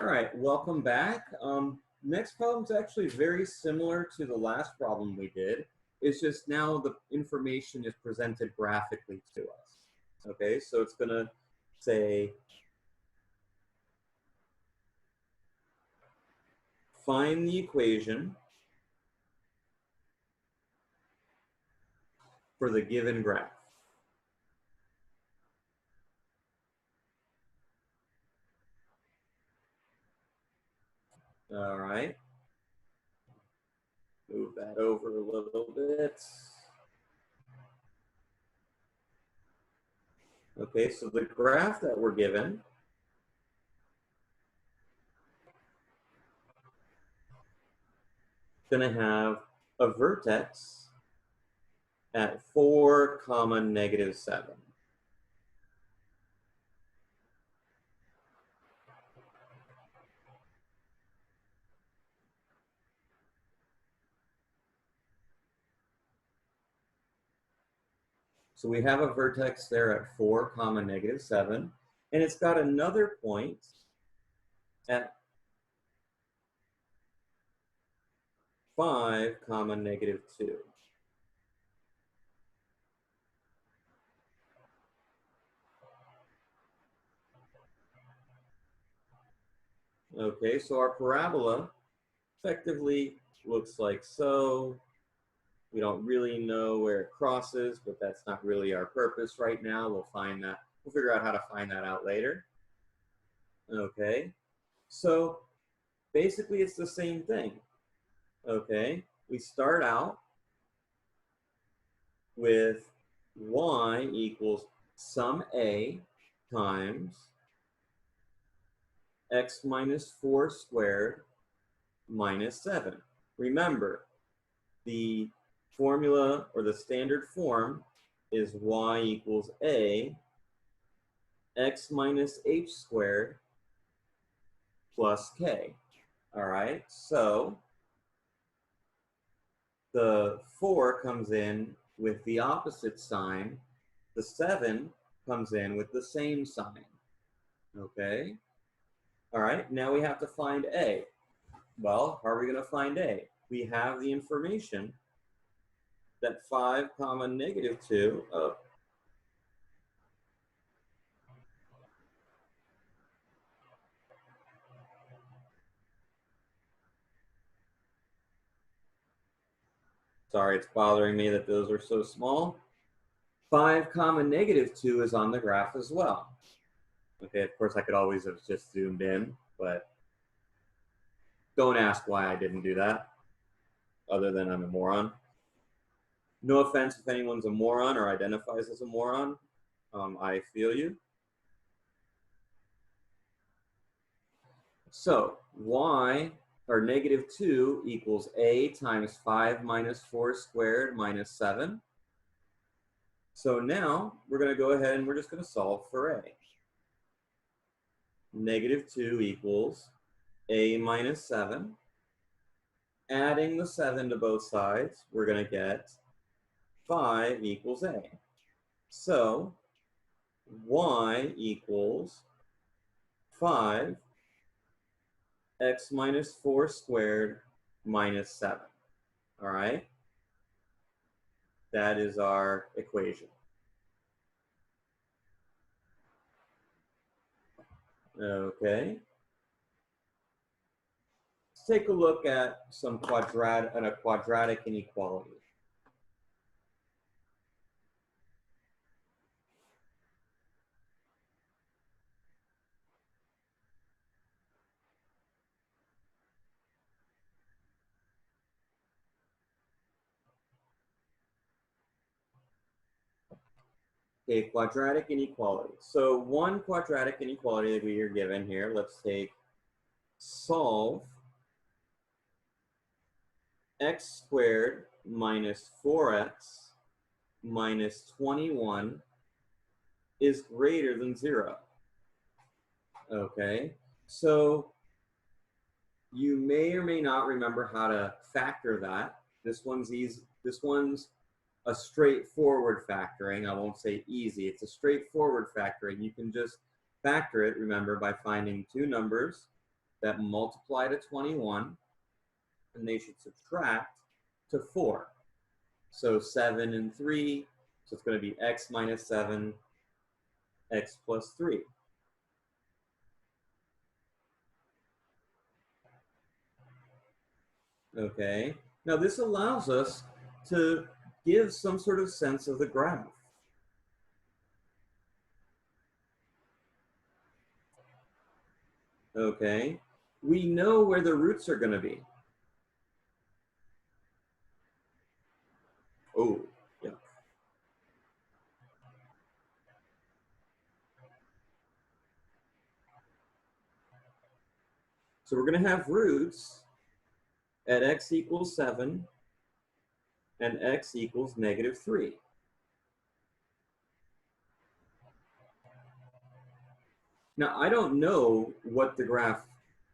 All right, welcome back. Next problem is actually very similar to the last problem we did. It's just now the information is presented graphically to us. Okay, so it's going to say, find the equation for the given graph. All right. Move that over a little bit. Okay, so the graph that we're given is going to have a vertex at 4, -7. So we have a vertex there at 4, -7, and it's got another point at 5, -2. Okay, so our parabola effectively looks like so. We don't really know where it crosses, but that's not really our purpose right now. We'll find that. We'll figure out how to find that out later. Okay, so basically it's the same thing. Okay, we start out with y equals sum a times x minus 4 squared minus 7. Remember, the formula or the standard form is y equals a x minus h squared plus k. All right, so the 4 comes in with the opposite sign. The 7 comes in with the same sign. Okay? All right, now we have to find a. Well, how are we going to find a? We have the information that 5, -2, sorry, it's bothering me that those are so small. 5, -2 is on the graph as well. Okay, of course I could always have just zoomed in, but don't ask why I didn't do that, other than I'm a moron. No offense if anyone's a moron or identifies as a moron. I feel you. So y, or -2 equals a times 5 minus 4 squared minus 7. So now we're going to go ahead and we're just going to solve for a. -2 equals a minus 7. Adding the 7 to both sides, we're going to get 5 equals a. So y equals 5 x minus 4 squared minus 7. All right? That is our equation. Okay. Let's take a look at some quadratic inequality. Okay, quadratic inequality. So one quadratic inequality that we are given here, let's take solve x squared minus 4x minus 21 is greater than 0. Okay, so you may or may not remember how to factor that. This one's easy. This one's a straightforward factoring. I won't say easy. It's a straightforward factoring. You can just factor it, remember, by finding two numbers that multiply to 21, and they should subtract to 4. So 7 and 3, so it's going to be x minus 7, x plus 3. Okay, now this allows us to give some sort of sense of the graph. Okay, we know where the roots are going to be. Oh, yeah. So we're going to have roots at x equals 7 and x equals negative 3. Now, I don't know what the graph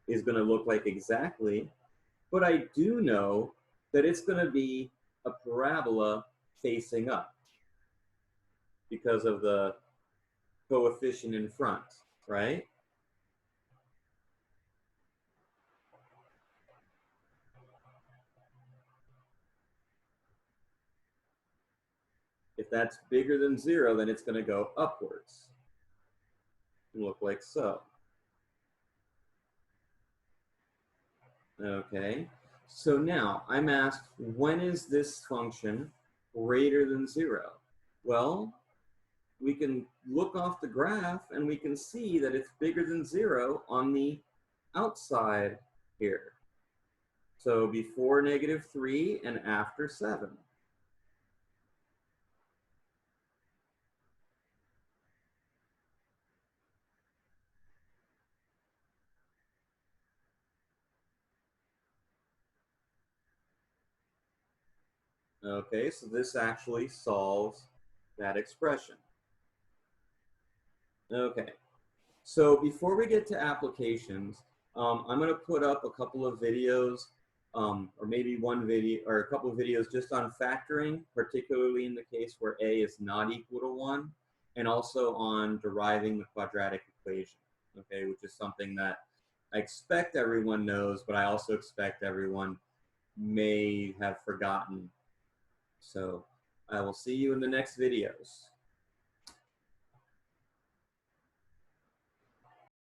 is going to look like exactly, but I do know that it's going to be a parabola facing up because of the coefficient in front, right? If that's bigger than 0, then it's going to go upwards and look like so. Okay, so now I'm asked, when is this function greater than 0? Well, we can look off the graph and we can see that it's bigger than 0 on the outside here. So before negative 3 and after 7. Okay, so this actually solves that expression. Okay, so before we get to applications, I'm going to put up a couple of videos, or maybe one video, or a couple of videos just on factoring, particularly in the case where a is not equal to 1, and also on deriving the quadratic equation, okay, which is something that I expect everyone knows, but I also expect everyone may have forgotten. So I will see you in the next videos.